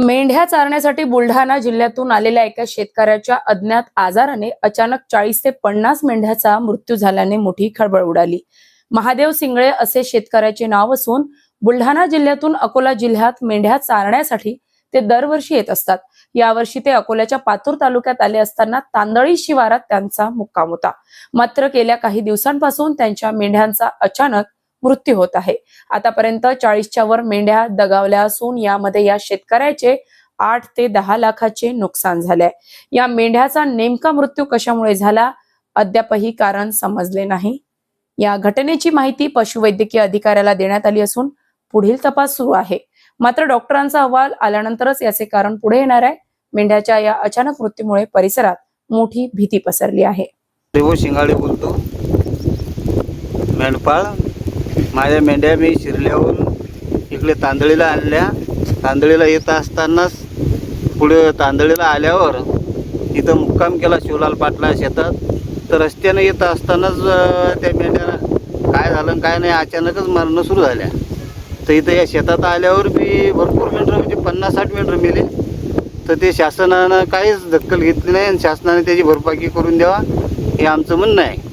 मेंढ्या चारण्यासाठी बुलढाणा जिल्ह्यातून आलेल्या एका शेतकऱ्याच्या अज्ञात आजाराने अचानक 40 ते 50 मेंढ्याचा मृत्यू झाल्याने मोठी खळबळ उडाली। महादेव सिंगळे असे शेतकऱ्याचे नाव असून बुलढाणा जिल्ह्यातून अकोला जिल्ह्यात मेंढ्या चारण्यासाठी ते दरवर्षी येत असतात। यावर्षी ते अकोल्याच्या पातूर तालुक्यात आले असताना तांदळी शिवारात त्यांचा मुक्काम होता। मात्र गेल्या काही दिवसांपासून त्यांच्या मेंढ्यांचा अचानक मृत्यू होत आहे। आतापर्यंत 40च्या वर मेंढ्या दगावल्या असून यामध्ये या शेतकऱ्याचे 8 ते 10 लाखाचे नुकसान झाले आहे। या मेंढ्याचा नेमका मृत्यू कशामुळे झाला अद्यापही कारण समजले नाही। या घटनेची माहिती पशुवैद्यकीय अधिकाऱ्याला देण्यात आली असून पुढील तपास सुरू आहे। मात्र डॉक्टरांचा अहवाल आल्यानंतरच याचे कारण पुढे येणार आहे। मेंढ्याच्या या अचानक मृत्यूमुळे परिसरात मोठी भीती पसरली आहे। देव शिंगाळे बोलतो। मेंढपाळ माझ्या मेंढ्या मी शिरल्याहून इकडे तांदळीला आणल्या। तांदळीला येत असतानाच पुढे तांदळीला आल्यावर इथं मुक्काम केला शिवलाल पाटला शेतात। तर रस्त्याने येत असतानाच त्या मेंढ्याला काय झालं काय नाही अचानकच मरणं सुरू झाल्या। तर इथं या शेतात आल्यावर मी भरपूर मेंढरं म्हणजे 50-60 मेंढरं मेले। तर ते शासनानं काहीच दखल घेतली नाही आणि शासनाने त्याची भरपाई करून द्यावा हे आमचं म्हणणं आहे।